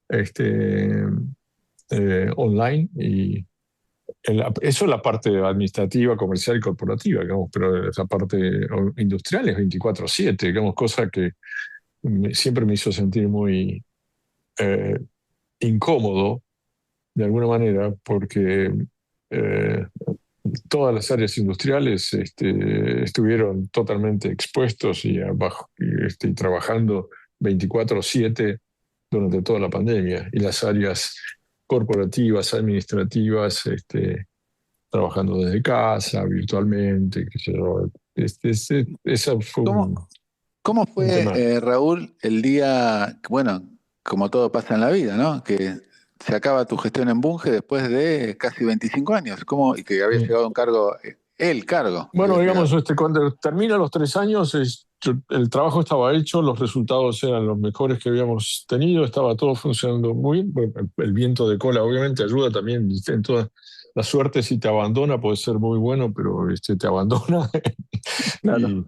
este, online. Y eso es la parte administrativa, comercial y corporativa, digamos, pero esa parte industrial es 24/7, digamos, cosa que siempre me hizo sentir muy eh, incómodo de alguna manera, porque eh, todas las áreas industriales estuvieron totalmente expuestos y trabajando 24/7 durante toda la pandemia. Y las áreas corporativas, administrativas, trabajando desde casa, virtualmente, qué sé yo. Esa fue ¿Cómo, cómo un fue, tema. Raúl, el día, bueno, como todo pasa en la vida, ¿no? Que se acaba tu gestión en Bunge después de casi 25 años, ¿cómo? Y que había llegado a un cargo, el cargo Bueno, había digamos, llegado. cuando termina los 3 años, el trabajo estaba hecho, los resultados eran los mejores que habíamos tenido, estaba todo funcionando muy bien. Bueno, el viento de cola obviamente ayuda también, ¿viste? En toda la suerte si te abandona puede ser muy bueno, pero te abandona y, Claro.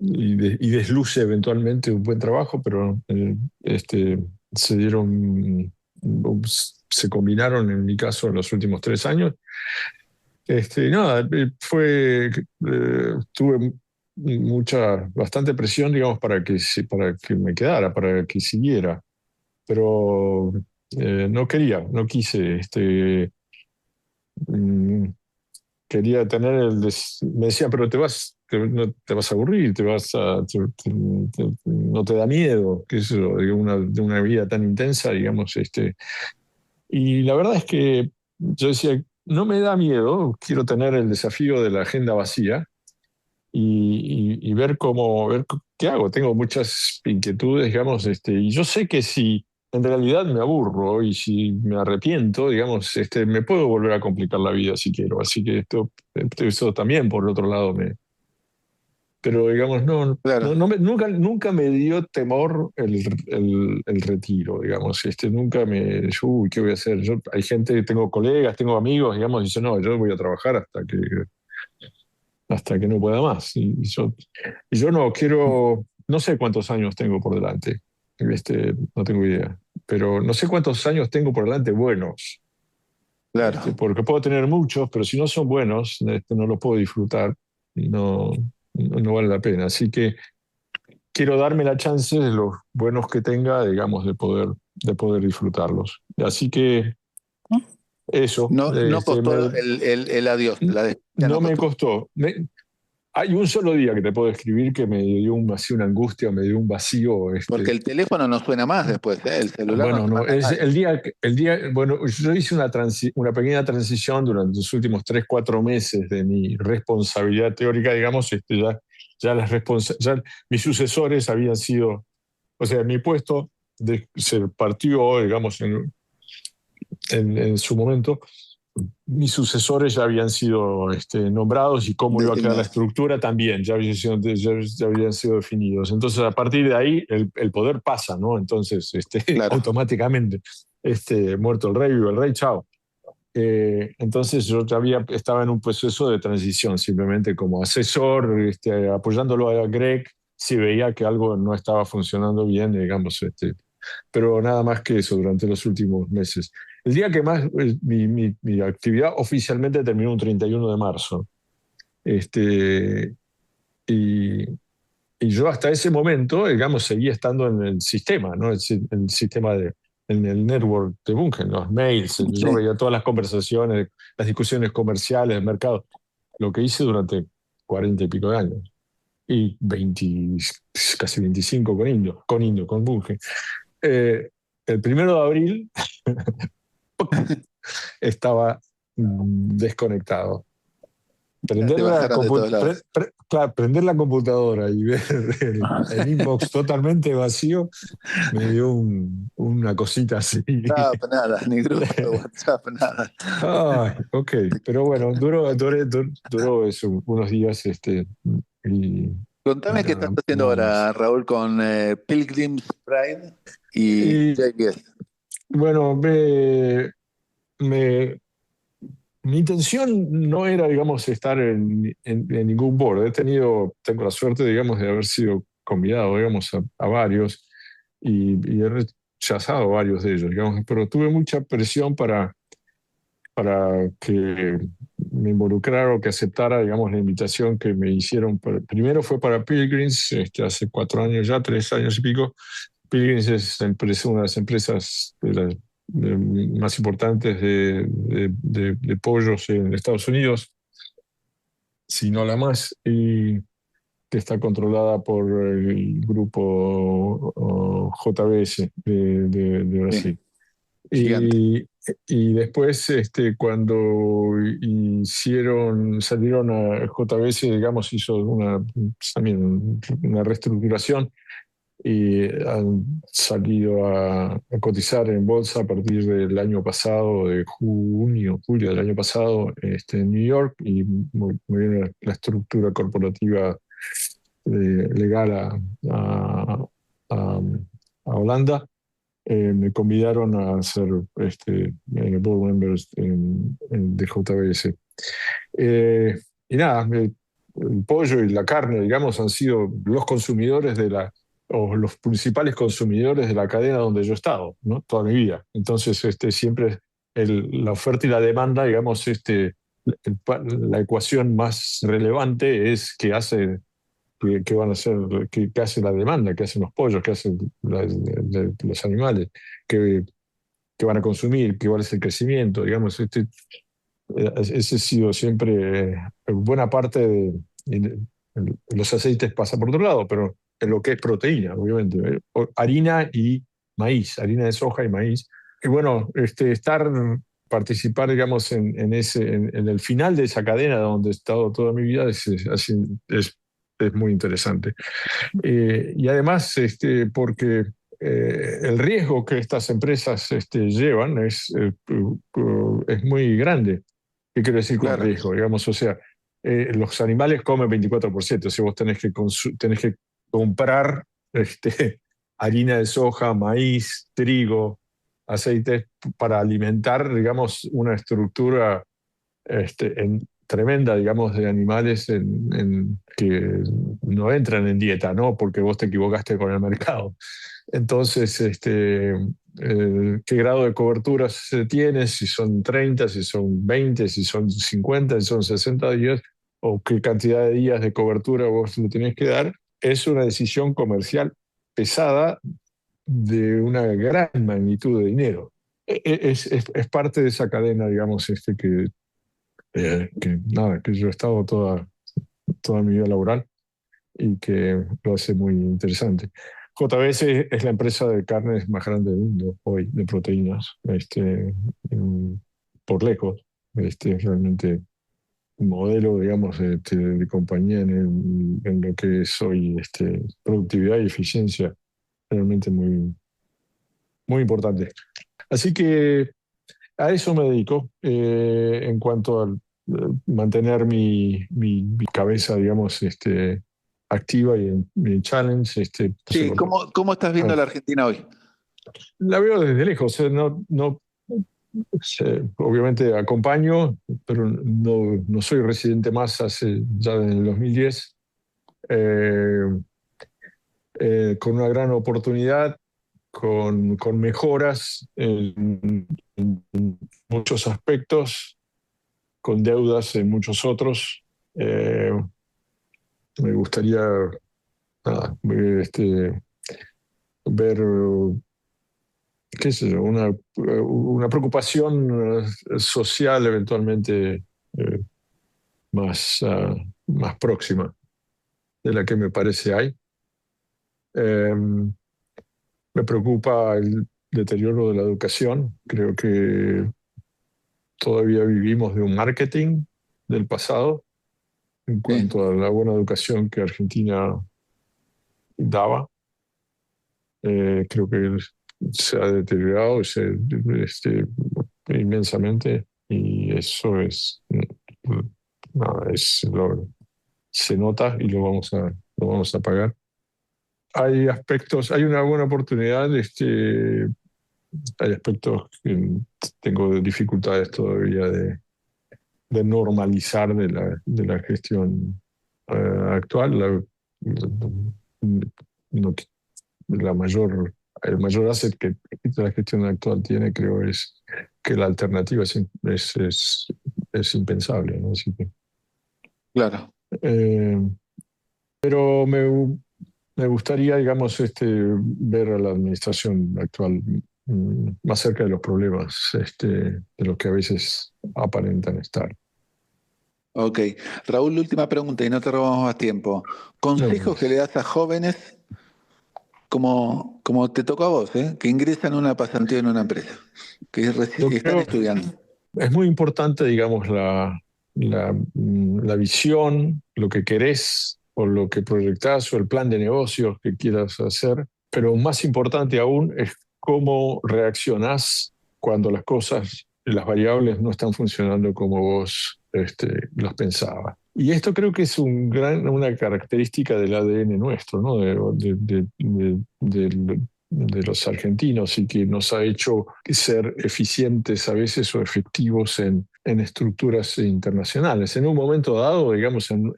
y desluce eventualmente un buen trabajo, pero se dieron, se combinaron en mi caso en los últimos 3 años. Nada, tuve bastante presión, digamos, para que me quedara, para que siguiera, pero no quise, mm, quería tener me decía, pero no te vas a aburrir, no te da miedo, qué sé yo, de una vida tan intensa, digamos, y la verdad es que yo decía, no me da miedo, quiero tener el desafío de la agenda vacía y ver qué hago. Tengo muchas inquietudes, digamos, y yo sé que si en realidad me aburro y si me arrepiento, digamos, me puedo volver a complicar la vida si quiero. Así que eso también, por otro lado, pero digamos, no, Claro. no, nunca me dio temor el retiro, digamos. Nunca uy, ¿qué voy a hacer? Hay gente, tengo colegas, tengo amigos, digamos, y dicen, no, yo voy a trabajar hasta que no pueda más. Y yo no quiero, no sé cuántos años tengo por delante, no tengo idea, pero no sé cuántos años tengo por delante buenos, Claro. porque puedo tener muchos, pero si no son buenos, no los puedo disfrutar y no vale la pena. Así que quiero darme la chance de los buenos que tenga, digamos, de poder disfrutarlos. Así que eso, No, no costó el adiós, la despedida no no me costó. costó. Hay un solo día que te puedo escribir que me dio así una angustia, me dio un vacío. Porque el teléfono no suena más después, ¿eh? El celular no Bueno, te no, manda a es nadie. bueno, yo hice una pequeña transición durante los últimos 3, 4 meses de mi responsabilidad teórica, digamos, ya mis sucesores habían sido, o sea, mi puesto se partió, digamos, en su momento, mis sucesores ya habían sido nombrados y cómo iba a quedar la Designados. estructura también, ya habían sido definidos. Entonces, a partir de ahí, el poder pasa, ¿no? Entonces, Claro. automáticamente, muerto el rey, viva el rey, chao. Entonces yo estaba en un proceso de transición, simplemente como asesor, apoyándolo a Greg si veía que algo no estaba funcionando bien, digamos, pero nada más que eso durante los últimos meses. El día que más, mi actividad oficialmente terminó un 31 de marzo. Este, y, y yo hasta ese momento, digamos, seguía estando en el sistema, ¿no? El sistema en el network de Bunge, los mails. Yo Sí. veía todas las conversaciones, las discusiones comerciales, el mercado. Lo que hice durante 40 y pico de años. Y 20, casi 25 con Bunge. El 1 de abril estaba desconectado. Te bajaron de todos lados. Claro, prender la computadora y ver el inbox totalmente vacío me dio una cosita así. WhatsApp, nada, ni grupo de WhatsApp, nada. Ay, ok, pero bueno, duró eso, unos días y, y Contame qué estás nada, haciendo nada más. ahora, Raúl, con Pilgrim's Pride y Y JBS. bueno, me, mi intención no era, digamos, estar en ningún board. Tengo la suerte, digamos, de haber sido convidado, digamos, a varios y he rechazado varios de ellos, digamos, pero tuve mucha presión para que me involucrara o que aceptara, digamos, la invitación que me hicieron. Primero fue para Pilgrims, hace 4 años ya, 3 años y pico. Pilgrims es una de las empresas más importantes de pollos en Estados Unidos, si no la más, y que está controlada por el grupo JBS de Sí, Brasil. gigante. Y, y después, cuando salieron a JBS, digamos, hizo también una reestructuración y han salido a cotizar en bolsa a partir del año pasado, de julio del año pasado, en New York, y movieron la estructura corporativa legal a- a Holanda. Me convidaron a ser board members de JBS. Eh, y nada, el pollo y la carne, digamos, han sido los consumidores o los principales consumidores de la cadena donde yo he estado, ¿no? Toda mi vida. Entonces, siempre la oferta y la demanda, digamos, la ecuación más relevante es qué van a hacer, qué hace la demanda, qué hacen los pollos, qué hacen los animales, qué, qué van a consumir, qué va a ser el crecimiento, digamos, ese ha sido siempre buena parte los aceites pasa por otro lado, pero en lo que es proteína, obviamente, harina y maíz, harina de soja y maíz. Y bueno, participar, digamos, en el final de esa cadena donde he estado toda mi vida es muy interesante. Y además, porque el riesgo que estas empresas llevan es muy grande. ¿Qué quiero decir con Claro. riesgo? Digamos, o sea, los animales comen 24%, si vos tenés que comprar harina de soja, maíz, trigo, aceites para alimentar, digamos, una estructura tremenda, digamos, de animales que no entran en dieta, ¿no? Porque vos te equivocaste con el mercado. Entonces, ¿qué grado de cobertura se tiene? Si son 30, si son 20, si son 50, si son 60 días, o qué cantidad de días de cobertura vos le tenés que dar, es una decisión comercial pesada de una gran magnitud de dinero. Es parte de esa cadena, digamos, nada, que yo he estado toda mi vida laboral y que lo hace muy interesante. JBS es la empresa de carnes más grande del mundo hoy, de proteínas, por lejos. Es realmente un modelo, digamos, de compañía en lo que es hoy productividad y eficiencia, realmente muy, muy importante. Así que A eso me dedico, en cuanto a mantener mi cabeza, digamos, activa y en mi challenge. Sí, ¿cómo estás Ah, viendo la Argentina hoy? la veo desde lejos, no, obviamente acompaño, pero no soy residente más hace ya desde el 2010, eh, con una gran oportunidad, con mejoras en muchos aspectos, con deudas en muchos otros. Eh, Me gustaría nada, ver, qué sé yo, una preocupación social eventualmente eh, más próxima de la que me parece hay. Eh, Me preocupa el deterioro de la educación. Creo que todavía vivimos de un marketing del pasado en Sí. cuanto a la buena educación que Argentina daba. Creo que se ha deteriorado inmensamente y eso nada, se nota y lo vamos a pagar. Hay aspectos, hay una buena oportunidad, hay aspectos que tengo dificultades todavía de normalizar de la gestión actual. No, el mayor asset que la gestión actual tiene, creo, es que la alternativa es impensable, ¿no? Así que, Claro. eh, pero me gustaría, digamos, ver a la administración actual más cerca de los problemas de los que a veces aparentan estar. Ok. Raúl, última pregunta y no te robamos más tiempo. No, ¿Consejos que le das a jóvenes como te tocó a vos, que ingresan a una pasantía en una empresa, yo están creo estudiando? es muy importante, digamos, la visión, lo que querés o lo que proyectás o el plan de negocios que quieras hacer, pero más importante aún es cómo reaccionás cuando las cosas, las variables no están funcionando como vos las pensabas. Y esto creo que es una característica del ADN nuestro, ¿no? De los argentinos y que nos ha hecho ser eficientes a veces o efectivos en estructuras internacionales. En un momento dado, digamos, en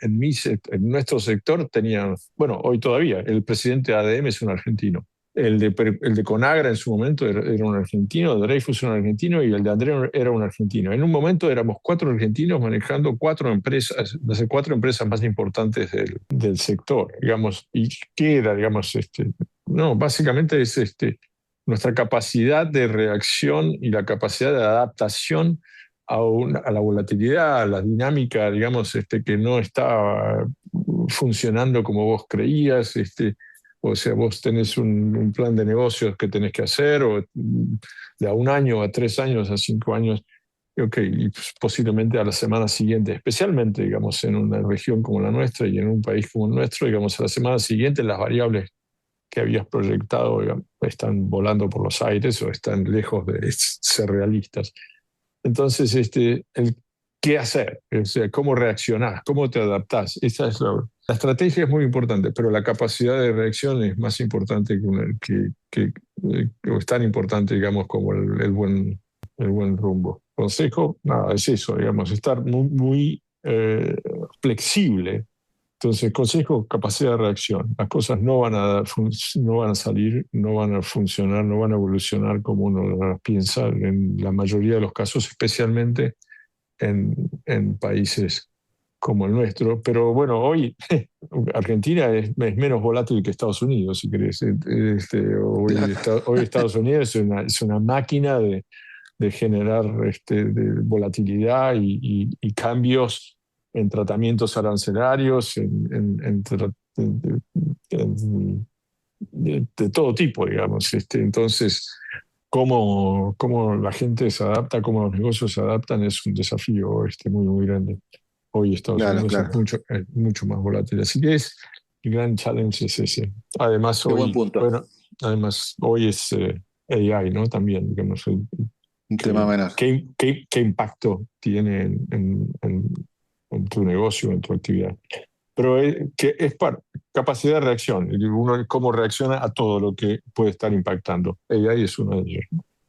nuestro sector tenía, bueno, hoy todavía, el presidente de ADM es un argentino. El de Conagra en su momento era un argentino, Dreyfus era un argentino y el de André era un argentino. En un momento éramos 4 argentinos manejando 4 empresas, las 4 empresas más importantes del sector, digamos, y que era, digamos, no, básicamente es nuestra capacidad de reacción y la capacidad de adaptación a la volatilidad, a la dinámica, digamos, que no está funcionando como vos creías. O sea, vos tenés un plan de negocios que tenés que hacer, o de a 1 año, a 3 años, a 5 años, y pues, posiblemente a la semana siguiente, especialmente, digamos, en una región como la nuestra y en un país como el nuestro, digamos, a la semana siguiente las variables que habías proyectado, digamos, están volando por los aires o están lejos de ser realistas. Entonces, el qué hacer, o sea, cómo reaccionar, cómo te adaptás, esa es la estrategia es muy importante, pero la capacidad de reacción es más importante o es tan importante, digamos, como el buen rumbo. Consejo, nada, es eso, digamos, estar muy flexible. Entonces, consejo, capacidad de reacción. Las cosas no van a salir, no van a funcionar, no van a evolucionar como uno las piensa en la mayoría de los casos, especialmente en países como el nuestro. Pero bueno, hoy Argentina es menos volátil que Estados Unidos, si querés. Claro. Hoy Estados Unidos es una máquina de generar de volatilidad y cambios en tratamientos arancelarios, de todo tipo, digamos. Entonces, cómo la gente se adapta, cómo los negocios se adaptan, es un desafío muy grande. Hoy Estados Claro, Unidos claro. es mucho más volátil. Así que el gran challenge es ese. Además, Qué buen punto. además, hoy es AI, ¿no? También, digamos, Un tema menor. ¿Qué impacto tiene en tu negocio, en tu actividad? Pero que es capacidad de reacción, uno cómo reacciona a todo lo que puede estar impactando. AI es uno de ellos.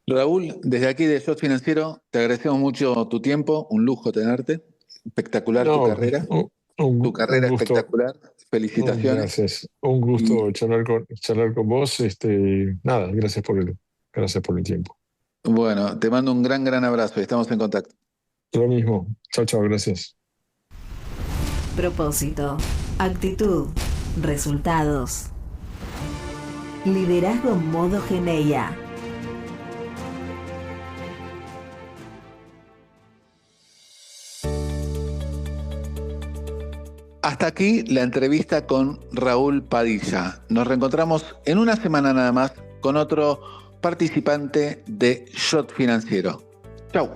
Raúl, desde aquí de Shot Financiero, te agradecemos mucho tu tiempo, un lujo tenerte. Espectacular tu No, carrera. Tu un carrera gusto. espectacular. Felicitaciones. Gracias. Un Y gusto charlar con vos. Nada, gracias por el tiempo. bueno, te mando un gran abrazo y estamos en contacto. Lo mismo. Chao, chao, gracias. Propósito, actitud, resultados. Liderazgo modo Geneia. Hasta aquí la entrevista con Raúl Padilla. Nos reencontramos en una semana nada más con otro participante de Shot Financiero. Chau.